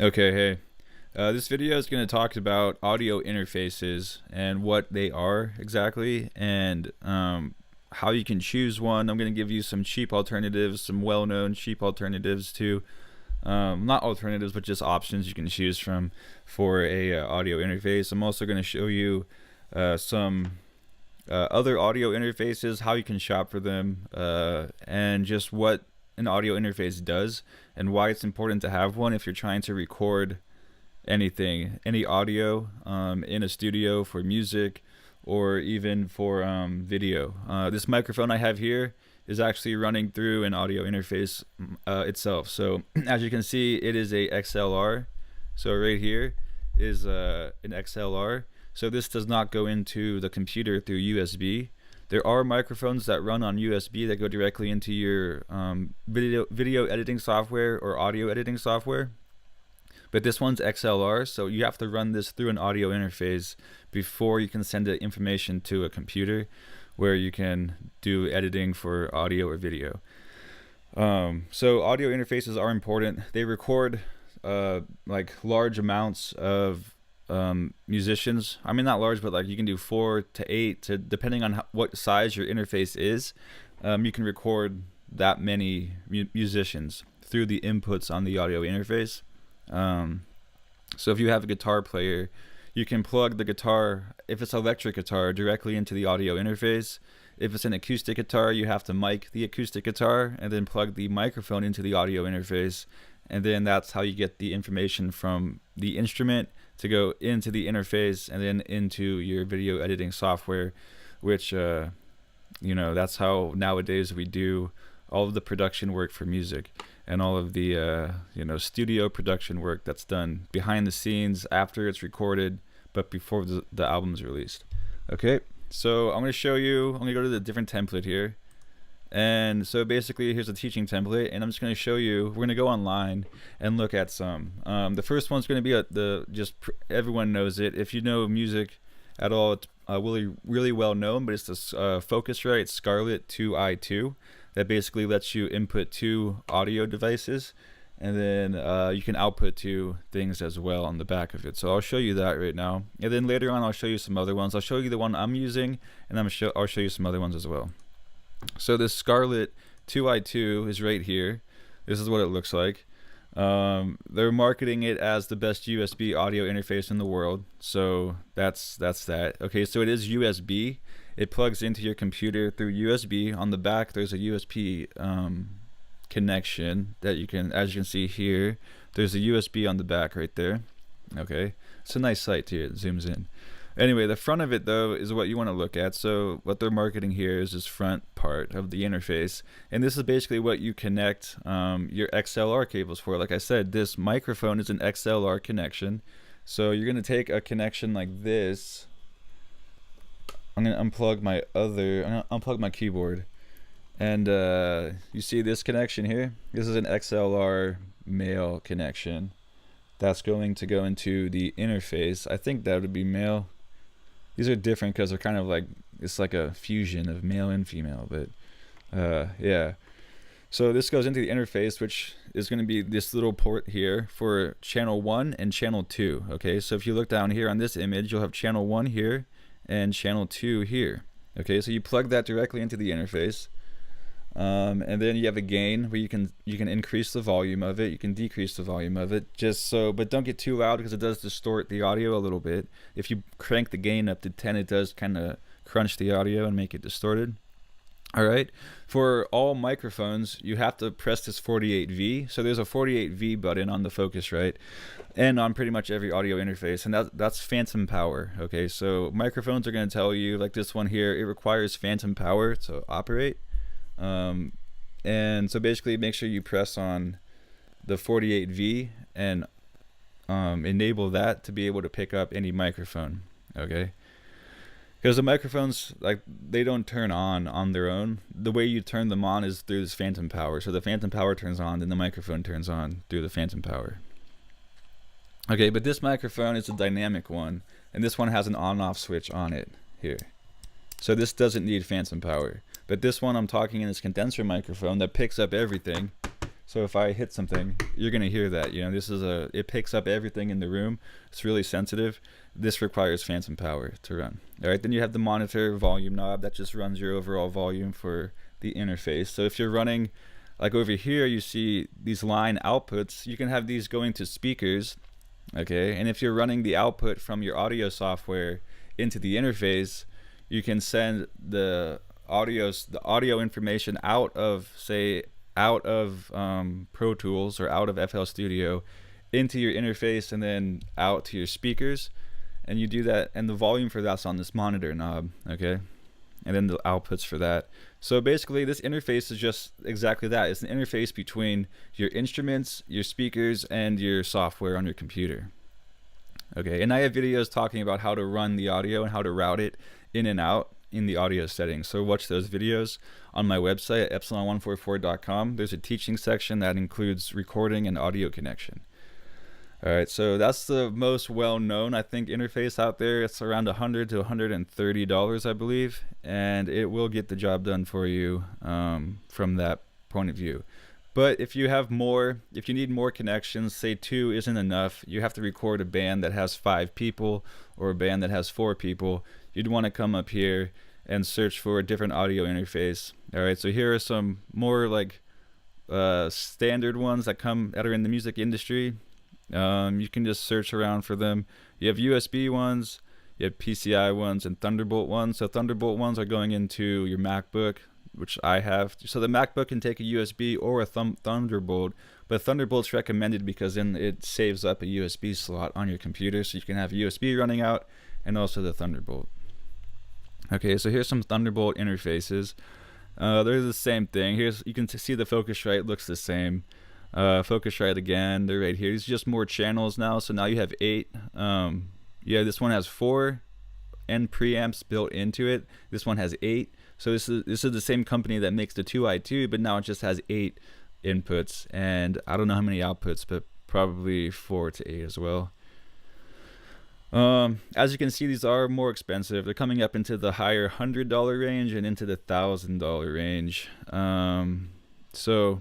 Okay, hey. This video is going to talk about audio interfaces and what they are exactly, and how you can choose one. I'm going to give you some cheap alternatives, some well-known cheap alternatives to, not alternatives, but just options you can choose from for a audio interface. I'm also going to show you some other audio interfaces, how you can shop for them, and just what an audio interface does and why it's important to have one if you're trying to record anything, any audio in a studio for music or even for video. This microphone I have here is actually running through an audio interface itself. So as you can see, it is a XLR. So right here is an XLR. So this does not go into the computer through USB. There are microphones that run on USB that go directly into your video editing software or audio editing software. But this one's XLR, so you have to run this through an audio interface before you can send the information to a computer where you can do editing for audio or video. So audio interfaces are important. They record like large amounts of musicians. I mean, not large, but like you can do 4 to 8 to, depending on what size your interface is. You can record that many musicians through the inputs on the audio interface. So if you have a guitar player, you can plug the guitar, if it's electric guitar, directly into the audio interface. If it's an acoustic guitar, you have to mic the acoustic guitar and then plug the microphone into the audio interface. And then that's how you get the information from the instrument to go into the interface and then into your video editing software, which, that's how nowadays we do all of the production work for music and all of the studio production work that's done behind the scenes after it's recorded but before the album's released. Okay, so I'm going to show you, I'm going to go to the different template here. And so basically here's a teaching template, and I'm just going to show you, we're going to go online and look at some. The first one's going to be everyone knows it. If you know music at all, it's really well known, but it's this Focusrite Scarlett 2i2 that basically lets you input 2 audio devices, and then you can output 2 things as well on the back of it. So I'll show you that right now, and then later on I'll show you some other ones. I'll show you the one I'm using, and I'll show you some other ones as well. So this Scarlett 2i2 is right here. This is what it looks like. They're marketing it as the best USB audio interface in the world, so that's that. Okay, so it is USB. It plugs into your computer through USB. On the back there's a USB connection that you can, as you can see here, there's a USB on the back right there. Okay, it's a nice sight too, it zooms in. Anyway, the front of it though is what you want to look at. So what they're marketing here is this front part of the interface, and this is basically what you connect your XLR cables for. Like I said, this microphone is an XLR connection, so you're going to take a connection like this. I'm going to unplug my keyboard, and you see this connection here? This is an XLR male connection that's going to go into the interface. I think that would be male. These are different because they're kind of like, it's like a fusion of male and female, but yeah. So this goes into the interface, which is going to be this little port here for channel 1 and channel 2. Okay, so if you look down here on this image, you'll have channel 1 here and channel 2 here. Okay, so you plug that directly into the interface. And then you have a gain where you can increase the volume of it, you can decrease the volume of it, but don't get too loud because it does distort the audio a little bit. If you crank the gain up to 10, it does kind of crunch the audio and make it distorted. Alright, for all microphones you have to press this 48V. So there's a 48V button on the Focusrite and on pretty much every audio interface, and that's phantom power. Okay, so microphones are going to tell you, like this one here, it requires phantom power to operate. And so basically make sure you press on the 48V and enable that to be able to pick up any microphone. Okay, because the microphones, like, they don't turn on their own. The way you turn them on is through this phantom power. So the phantom power turns on, then the microphone turns on through the phantom power. Okay, but this microphone is a dynamic one, and this one has an on-off switch on it here. So this doesn't need phantom power. But this one I'm talking in this condenser microphone that picks up everything. So if I hit something, you're gonna hear that. This is it picks up everything in the room. It's really sensitive. This requires phantom power to run. All right, then you have the monitor volume knob that just runs your overall volume for the interface. So if you're running, like over here, you see these line outputs. You can have these going to speakers, okay? And if you're running the output from your audio software into the interface, you can send the audio information out of Pro Tools or out of FL Studio into your interface and then out to your speakers, and you do that, and the volume for that's on this monitor knob, okay? And then the outputs for that. So basically this interface is just exactly that. It's an interface between your instruments, your speakers, and your software on your computer. Okay, and I have videos talking about how to run the audio and how to route it in and out in the audio settings. So watch those videos on my website at epsilon144.com. There's a teaching section that includes recording and audio connection. All right, so that's the most well-known, I think, interface out there. It's around $100 to $130, I believe, and it will get the job done for you from that point of view. But if you need more connections, say 2 isn't enough, you have to record a band that has 5 people or a band that has 4 people, you'd want to come up here and search for a different audio interface. All right, so here are some more like standard ones that are in the music industry. You can just search around for them. You have USB ones, you have PCI ones, and Thunderbolt ones. So Thunderbolt ones are going into your MacBook, which I have. So the MacBook can take a USB or a Thunderbolt, but Thunderbolt's recommended because then it saves up a USB slot on your computer, so you can have USB running out and also the Thunderbolt. Okay, so here's some Thunderbolt interfaces. They're the same thing. You can see the Focusrite looks the same. Focusrite again, they're right here. It's just more channels now, so now you have 8. This one has 4 end preamps built into it. This one has 8. So this is the same company that makes the 2i2, but now it just has 8 inputs, and I don't know how many outputs, but probably 4 to 8 as well. As you can see, these are more expensive. They're coming up into the higher $100 range and into the $1,000 range.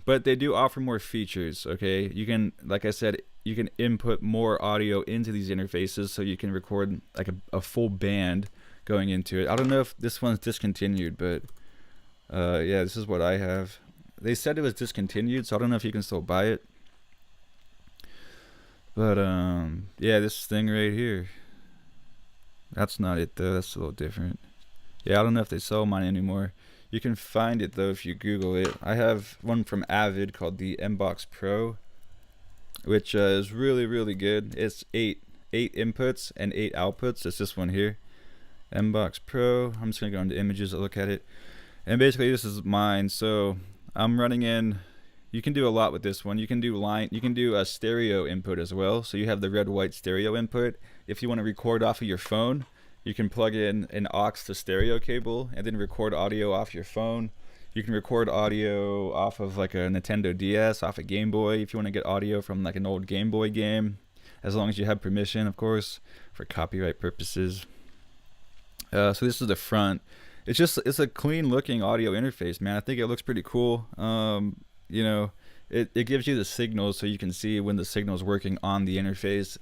But they do offer more features, okay? You can, like I said, you can input more audio into these interfaces, so you can record like a full band going into it. I don't know if this one's discontinued, but this is what I have. They said it was discontinued, so I don't know if you can still buy it. But this thing right here, that's not it though. That's a little different. I don't know if they sell mine anymore. You can find it though if you Google it. I have one from Avid called the MBox Pro, which is really, really good. It's 8 inputs and 8 outputs. It's this one here, MBox Pro. I'm just gonna go into images and look at it. And basically this is mine. So I'm running in. You can do a lot with this one. You can do a stereo input as well. So you have the red-white stereo input. If you want to record off of your phone, you can plug in an aux to stereo cable and then record audio off your phone. You can record audio off of like a Nintendo DS, off a Game Boy, if you want to get audio from like an old Game Boy game, as long as you have permission, of course, for copyright purposes. So this is the front. It's a clean looking audio interface, man. I think it looks pretty cool. It gives you the signals so you can see when the signal is working on the interface,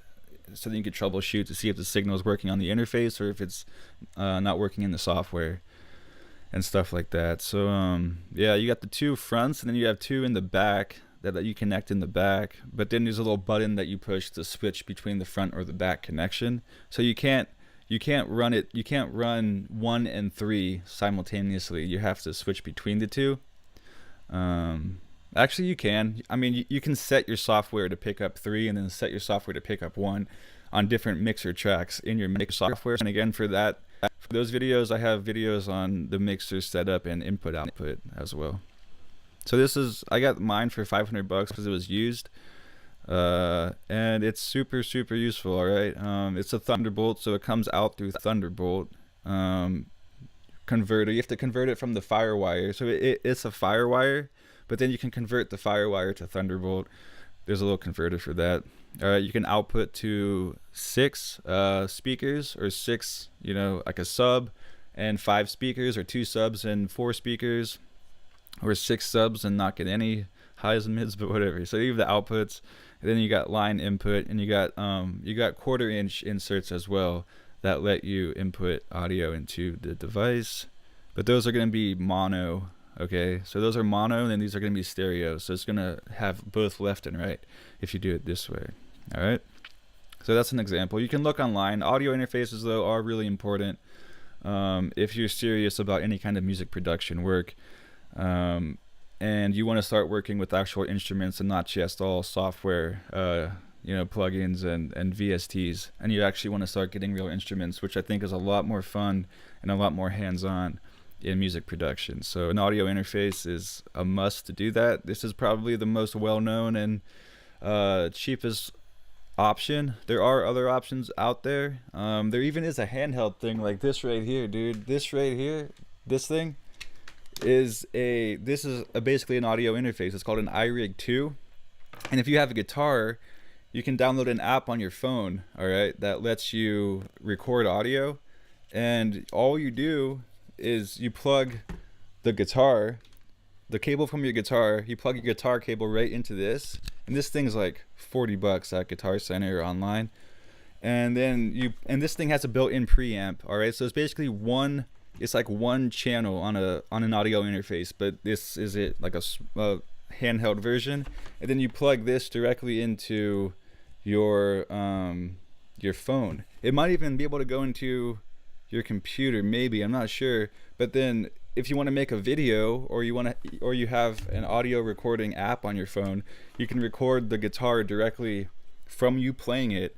so that you can troubleshoot to see if the signal is working on the interface or if it's not working in the software and stuff like that. So you got the 2 fronts, and then you have 2 in the back that you connect in the back, but then there's a little button that you push to switch between the front or the back connection. So you can't run 1 and 3 simultaneously. You have to switch between the 2. Actually, you can. I mean, you can set your software to pick up 3 and then set your software to pick up 1 on different mixer tracks in your mixer software. And again, for those videos, I have videos on the mixer setup and input-output as well. So I got mine for $500 because it was used. And it's super, super useful, all right? It's a Thunderbolt, so it comes out through Thunderbolt. Converter. You have to convert it from the FireWire. So it's a FireWire, but then you can convert the FireWire to Thunderbolt. There's a little converter for that. All right, you can output to 6 speakers, or 6, like a sub and 5 speakers, or 2 subs and 4 speakers, or 6 subs and not get any highs and mids, but whatever. So you have the outputs, and then you got line input, and you got quarter-inch inserts as well that let you input audio into the device. But those are going to be mono. Okay, so those are mono, and then these are going to be stereo. So it's going to have both left and right if you do it this way. All right. So that's an example. You can look online. Audio interfaces, though, are really important if you're serious about any kind of music production work, and you want to start working with actual instruments and not just all software, plugins and VSTs. And you actually want to start getting real instruments, which I think is a lot more fun and a lot more hands-on in music production. So an audio interface is a must to do that. This is probably the most well-known and cheapest option. There are other options out there. There even is a handheld thing like this right here, dude. This right here, this thing is basically an audio interface. It's called an iRig 2. And if you have a guitar, you can download an app on your phone, all right, that lets you record audio. And all you do is you plug the cable from your guitar, you plug your guitar cable right into this, and this thing's like $40 at Guitar Center or online. And then this thing has a built-in preamp, all right? So it's basically one channel on an audio interface, but this is like a handheld version. And then you plug this directly into your phone. It might even be able to go into your computer, maybe, I'm not sure. But then if you want to make a video, or you have an audio recording app on your phone, you can record the guitar directly from you playing it,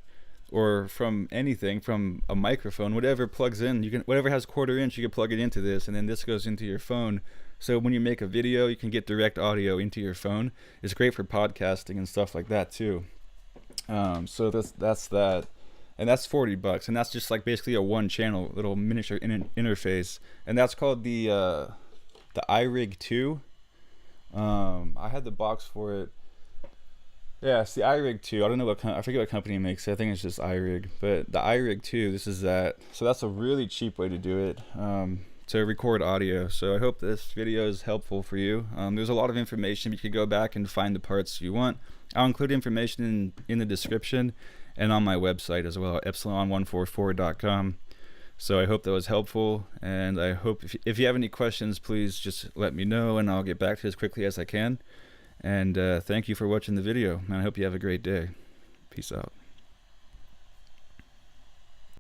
or from anything, from a microphone, whatever plugs in. Whatever has quarter-inch, you can plug it into this, and then this goes into your phone. So when you make a video, you can get direct audio into your phone. It's great for podcasting and stuff like that too. So that's that. And that's $40, and that's just like basically a one-channel little miniature interface, and that's called the iRig 2. I had the box for it. Yeah, it's the iRig 2. I don't know I forget what company makes it. I think it's just iRig, but the iRig 2. This is that. So that's a really cheap way to do it, to record audio. So I hope this video is helpful for you. There's a lot of information. You can go back and find the parts you want. I'll include information in the description and on my website as well, epsilon144.com. So I hope that was helpful, and I hope if you have any questions, please just let me know, and I'll get back to you as quickly as I can. And thank you for watching the video, and I hope you have a great day. Peace out.